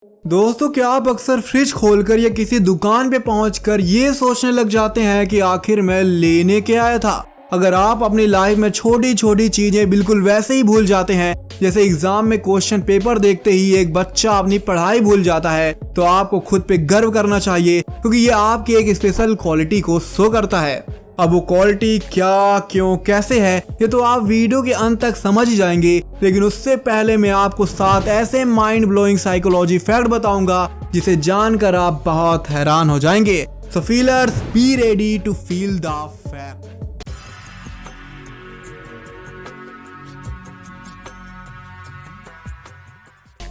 दोस्तों, क्या आप अक्सर फ्रिज खोलकर या किसी दुकान पे पहुंचकर ये सोचने लग जाते हैं कि आखिर मैं लेने क्या आया था। अगर आप अपनी लाइफ में छोटी छोटी चीजें बिल्कुल वैसे ही भूल जाते हैं जैसे एग्जाम में क्वेश्चन पेपर देखते ही एक बच्चा अपनी पढ़ाई भूल जाता है, तो आपको खुद पे गर्व करना चाहिए, क्योंकि ये आपकी एक स्पेशल क्वालिटी को शो करता है। अब वो क्वालिटी क्या, क्यों, कैसे है, ये तो आप वीडियो के अंत तक समझ ही जाएंगे। लेकिन उससे पहले मैं आपको 7 ऐसे माइंड ब्लोइंग साइकोलॉजी फैक्ट बताऊंगा जिसे जानकर आप बहुत हैरान हो जाएंगे। So feelers, be ready to feel the fact.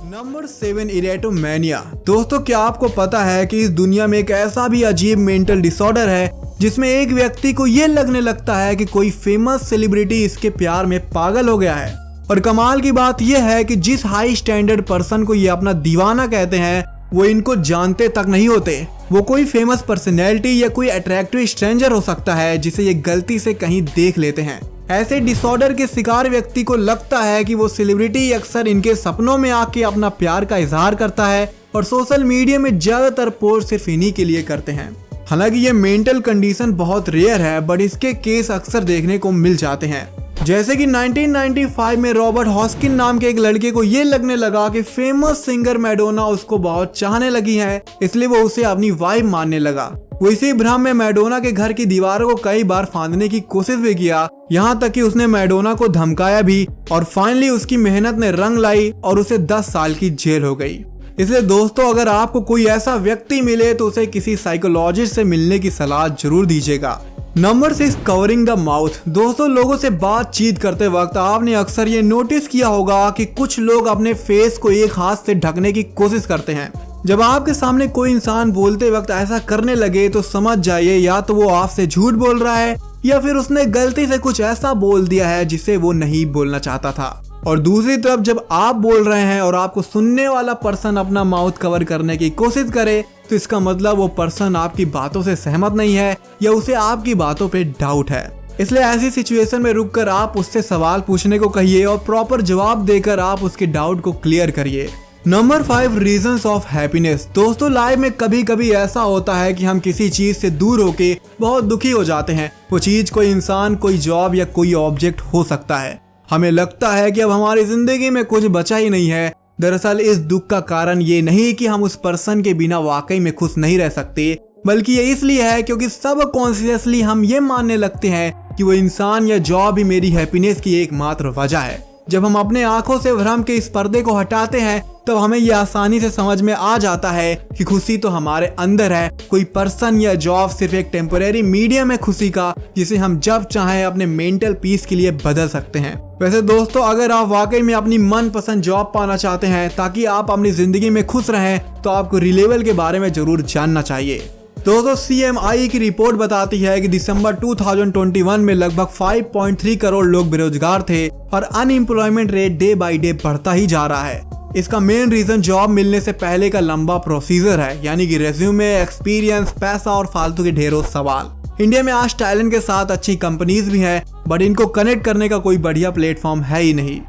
Number 7, erotomania. दोस्तों, क्या आपको पता है कि इस दुनिया में एक ऐसा भी अजीब मेंटल डिसऑर्डर है जिसमें एक व्यक्ति को ये लगने लगता है कि कोई फेमस सेलिब्रिटी इसके प्यार में पागल हो गया है। और कमाल की बात यह है कि जिस हाई स्टैंडर्ड पर्सन को ये अपना दीवाना कहते हैं वो इनको जानते तक नहीं होते। वो कोई फेमस पर्सनैलिटी या कोई अट्रैक्टिव स्ट्रेंजर हो सकता है जिसे ये गलती से कहीं देख लेते हैं। ऐसे डिसऑर्डर के शिकार व्यक्ति को लगता है कि वो सेलिब्रिटी अक्सर इनके सपनों में आके अपना प्यार का इजहार करता है और सोशल मीडिया में ज्यादातर पोस्ट सिर्फ इन्हीं के लिए करते हैं। हालांकि ये मेंटल कंडीशन बहुत रेयर है, बट इसके केस अक्सर देखने को मिल जाते हैं। जैसे कि 1995 में रॉबर्ट हॉस्किन नाम के एक लड़के को ये लगने लगा कि फेमस सिंगर मैडोना उसको बहुत चाहने लगी है, इसलिए वो उसे अपनी वाइफ मानने लगा। वो इसी भ्रम में मैडोना के घर की दीवारों को कई बार फांदने की कोशिश भी किया, यहाँ तक कि उसने मैडोना को धमकाया भी, और फाइनली उसकी मेहनत ने रंग लाई और उसे 10 साल की जेल हो गई। इसलिए दोस्तों, अगर आपको कोई ऐसा व्यक्ति मिले तो उसे किसी साइकोलॉजिस्ट से मिलने की सलाह जरूर दीजिएगा। Number 6, covering the mouth. दोस्तों, लोगों से बातचीत करते वक्त आपने अक्सर ये नोटिस किया होगा कि कुछ लोग अपने फेस को एक हाथ से ढकने की कोशिश करते हैं। जब आपके सामने कोई इंसान बोलते वक्त ऐसा करने लगे तो समझ जाइए या तो वो आपसे झूठ बोल रहा है या फिर उसने गलती से कुछ ऐसा बोल दिया है जिसे वो नहीं बोलना चाहता था। और दूसरी तरफ जब आप बोल रहे हैं और आपको सुनने वाला पर्सन अपना माउथ कवर करने की कोशिश करे तो इसका मतलब वो पर्सन आपकी बातों से सहमत नहीं है या उसे आपकी बातों पे डाउट है। इसलिए ऐसी सिचुएशन में रुककर आप उससे सवाल पूछने को कहिए और प्रॉपर जवाब देकर आप उसके डाउट को क्लियर करिए। Number 5, reasons of happiness. दोस्तों, लाइफ में कभी कभी ऐसा होता है कि हम किसी चीज से दूर होके बहुत दुखी हो जाते हैं। वो चीज कोई इंसान, कोई जॉब या कोई ऑब्जेक्ट हो सकता है। हमें लगता है कि अब हमारी जिंदगी में कुछ बचा ही नहीं है। दरअसल इस दुख का कारण ये नहीं कि हम उस पर्सन के बिना वाकई में खुश नहीं रह सकते, बल्कि ये इसलिए है क्योंकि सब कॉन्शियसली हम ये मानने लगते हैं कि वो इंसान या जॉब ही मेरी हैप्पीनेस की एकमात्र वजह है। जब हम अपने आंखों से भ्रम के इस पर्दे को हटाते हैं तो हमें यह आसानी से समझ में आ जाता है कि खुशी तो हमारे अंदर है। कोई पर्सन या जॉब सिर्फ एक टेम्परेरी मीडियम है खुशी का, जिसे हम जब चाहें अपने मेंटल पीस के लिए बदल सकते हैं। वैसे दोस्तों, अगर आप वाकई में अपनी मनपसंद जॉब पाना चाहते हैं ताकि आप अपनी जिंदगी में खुश रहें, तो आपको रिलेवल के बारे में जरूर जानना चाहिए। दोस्तों, CMI की रिपोर्ट बताती है कि दिसंबर 2021 में लगभग 5.3 करोड़ लोग बेरोजगार थे और unemployment rate day by day बढ़ता ही जा रहा है। इसका मेन रीजन जॉब मिलने से पहले का लंबा प्रोसीजर है, यानी कि रेज्यूमे, एक्सपीरियंस, पैसा और फालतू के ढेरों सवाल। इंडिया में आज टैलेंट के साथ अच्छी कंपनीज भी हैं, बट इनको कनेक्ट करने का कोई बढ़िया प्लेटफॉर्म है ही नहीं।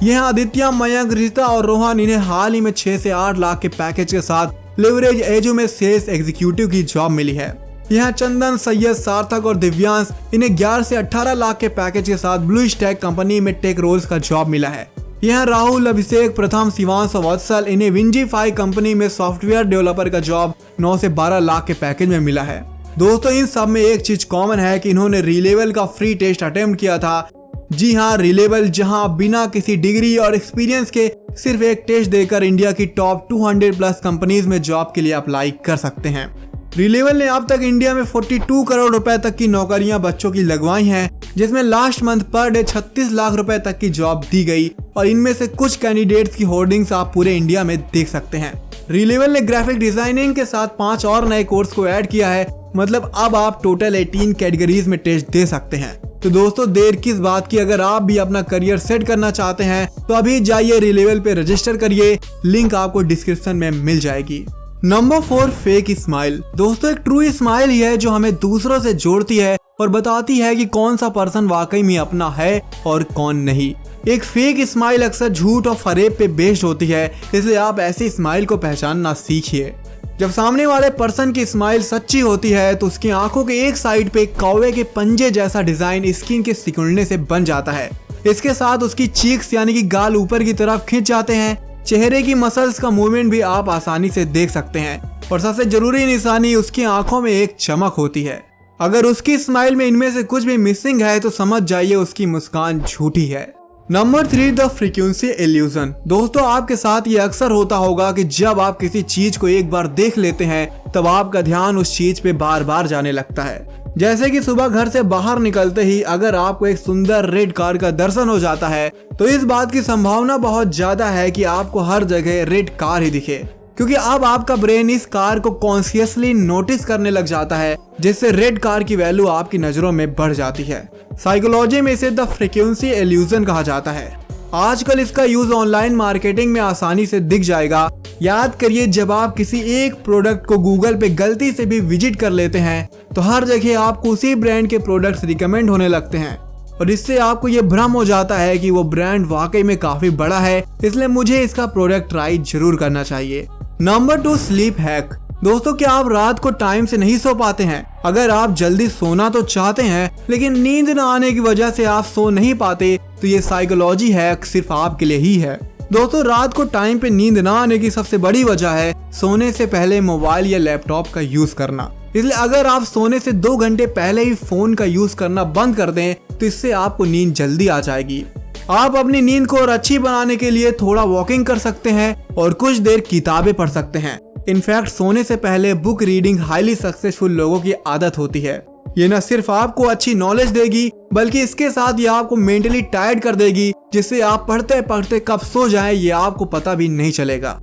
यह आदित्य, मयंक, रिता और रोहन इन्हें हाल ही में 6 से 8 लाख के पैकेज के साथ लेवरेज एजू में सेल्स एग्जीक्यूटिव की जॉब मिली है। यहाँ चंदन, सैयद, सार्थक और दिव्यांश इन्हें 11 से 18 लाख के पैकेज के साथ ब्लू स्टैक कंपनी में टेक रोल्स का जॉब मिला है। यहाँ राहुल, अभिषेक, प्रथम, शिवांश और वत्सल इन्हें विंजीफाई कंपनी में सॉफ्टवेयर डेवलपर का जॉब 9 से 12 लाख के पैकेज में मिला है। दोस्तों, इन सब में एक चीज कॉमन है कि इन्होंने रिलेवल का फ्री टेस्ट अटेम्प्ट किया था। जी हाँ, रिलेवल, जहां बिना किसी डिग्री और एक्सपीरियंस के सिर्फ एक टेस्ट देकर इंडिया की टॉप 200 प्लस कंपनीज में जॉब के लिए अप्लाई कर सकते हैं। रिलेवल ने अब तक इंडिया में 42 करोड़ रुपए तक की नौकरियां बच्चों की लगवाई हैं, जिसमें last month per day 36 lakh रुपए तक की जॉब दी गई, और इनमें से कुछ कैंडिडेट्स की होर्डिंग्स आप पूरे इंडिया में देख सकते हैं। रिलेवल ने ग्राफिक डिजाइनिंग के साथ 5 और नए कोर्स को ऐड किया है, मतलब अब आप टोटल 18 कैटेगरीज में टेस्ट दे सकते हैं। तो दोस्तों, देर किस बात की, अगर आप भी अपना करियर सेट करना चाहते हैं तो अभी जाइए रिलेवल पे रजिस्टर करिए, लिंक आपको डिस्क्रिप्शन में मिल जाएगी। Number 4, fake smile. दोस्तों, एक ट्रू स्माइल ही है जो हमें दूसरों से जोड़ती है और बताती है कि कौन सा पर्सन वाकई में अपना है और कौन नहीं। एक फेक स्माइल अक्सर झूठ और फरेब पे बेस्ड होती है, इसलिए आप ऐसी स्माइल को पहचानना सीखिए। जब सामने वाले पर्सन की स्माइल सच्ची होती है तो उसकी आंखों के एक साइड पे कौवे के पंजे जैसा डिजाइन स्किन के सिकुड़ने से बन जाता है। इसके साथ उसकी चीक्स यानी कि गाल ऊपर की तरफ खिंच जाते हैं। चेहरे की मसल्स का मूवमेंट भी आप आसानी से देख सकते हैं और सबसे जरूरी निशानी उसकी आंखों में एक चमक होती है। अगर उसकी स्माइल में इनमें से कुछ भी मिसिंग है तो समझ जाइए उसकी मुस्कान झूठी है। Number 3, the frequency illusion. दोस्तों, आपके साथ ये अक्सर होता होगा कि जब आप किसी चीज को एक बार देख लेते हैं तब आपका ध्यान उस चीज पे बार बार जाने लगता है। जैसे कि सुबह घर से बाहर निकलते ही अगर आपको एक सुंदर रेड कार का दर्शन हो जाता है तो इस बात की संभावना बहुत ज्यादा है कि आपको हर जगह रेड कार ही दिखे, क्योंकि अब आपका ब्रेन इस कार को कॉन्शियसली नोटिस करने लग जाता है, जिससे रेड कार की वैल्यू आपकी नजरों में बढ़ जाती है। साइकोलॉजी में इसे द फ्रीक्वेंसी इल्यूजन कहा जाता है। आजकल इसका यूज ऑनलाइन मार्केटिंग में आसानी से दिख जाएगा। याद करिए, जब आप किसी एक प्रोडक्ट को गूगल पे गलती से भी विजिट कर लेते हैं तो हर जगह आपको उसी ब्रांड के प्रोडक्ट्स रिकमेंड होने लगते हैं और इससे आपको ये भ्रम हो जाता है कि वो ब्रांड वाकई में काफी बड़ा है, इसलिए मुझे इसका प्रोडक्ट ट्राई जरूर करना चाहिए। Number 2, sleep hack. दोस्तों, क्या आप रात को टाइम से नहीं सो पाते हैं? अगर आप जल्दी सोना तो चाहते हैं लेकिन नींद न आने की वजह से आप सो नहीं पाते तो ये साइकोलॉजी हैक सिर्फ आपके लिए ही है। दोस्तों, रात को टाइम पे नींद न आने की सबसे बड़ी वजह है सोने से पहले मोबाइल या लैपटॉप का यूज करना। इसलिए अगर आप सोने से 2 घंटे पहले ही फोन का यूज करना बंद कर दें तो इससे आपको नींद जल्दी आ जाएगी। आप अपनी नींद को और अच्छी बनाने के लिए थोड़ा वॉकिंग कर सकते हैं और कुछ देर किताबें पढ़ सकते हैं। इनफैक्ट सोने से पहले बुक रीडिंग हाईली सक्सेसफुल लोगों की आदत होती है। ये न सिर्फ आपको अच्छी नॉलेज देगी बल्कि इसके साथ ये आपको मेंटली टायर्ड कर देगी, जिससे आप पढ़ते पढ़ते कब सो जाएं ये आपको पता भी नहीं चलेगा।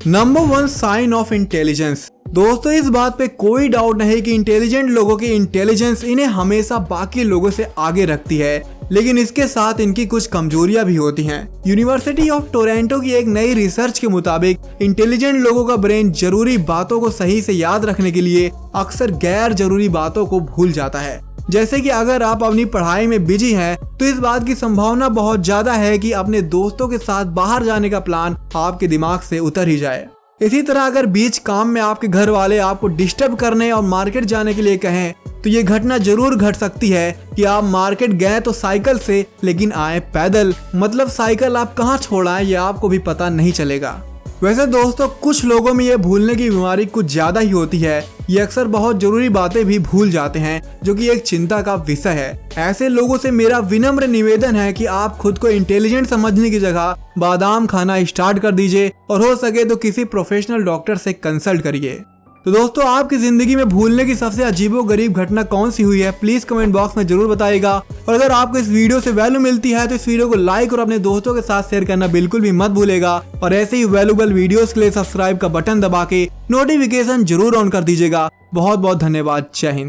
Number 1, sign of intelligence. दोस्तों, इस बात पे कोई डाउट नहीं कि इंटेलिजेंट लोगों की इंटेलिजेंस इन्हें हमेशा बाकी लोगों से आगे रखती है, लेकिन इसके साथ इनकी कुछ कमजोरियां भी होती हैं। यूनिवर्सिटी ऑफ टोरंटो की एक नई रिसर्च के मुताबिक इंटेलिजेंट लोगों का ब्रेन जरूरी बातों को सही से याद रखने के लिए अक्सर गैर जरूरी बातों को भूल जाता है। जैसे कि अगर आप अपनी पढ़ाई में बिजी हैं तो इस बात की संभावना बहुत ज्यादा है कि अपने दोस्तों के साथ बाहर जाने का प्लान आपके दिमाग से उतर ही जाए। इसी तरह अगर बीच काम में आपके घर वाले आपको डिस्टर्ब करने और मार्केट जाने के लिए कहें तो ये घटना जरूर घट सकती है कि आप मार्केट गए तो साइकिल से लेकिन आए पैदल, मतलब साइकिल आप कहाँ छोड़ आए ये आपको भी पता नहीं चलेगा। वैसे दोस्तों, कुछ लोगों में ये भूलने की बीमारी कुछ ज्यादा ही होती है। ये अक्सर बहुत जरूरी बातें भी भूल जाते हैं, जो कि एक चिंता का विषय है। ऐसे लोगों से मेरा विनम्र निवेदन है कि आप खुद को इंटेलिजेंट समझने की जगह बादाम खाना स्टार्ट कर दीजिए और हो सके तो किसी प्रोफेशनल डॉक्टर से कंसल्ट करिए। तो दोस्तों, आपकी जिंदगी में भूलने की सबसे अजीबोगरीब घटना कौन सी हुई है प्लीज कमेंट बॉक्स में जरूर बताइएगा। और अगर आपको इस वीडियो से वैल्यू मिलती है तो इस वीडियो को लाइक और अपने दोस्तों के साथ शेयर करना बिल्कुल भी मत भूलेगा। और ऐसे ही वैल्यूएबल वीडियोस के लिए सब्सक्राइब का बटन दबा के नोटिफिकेशन जरूर ऑन कर दीजिएगा। बहुत बहुत धन्यवाद। जय हिंद।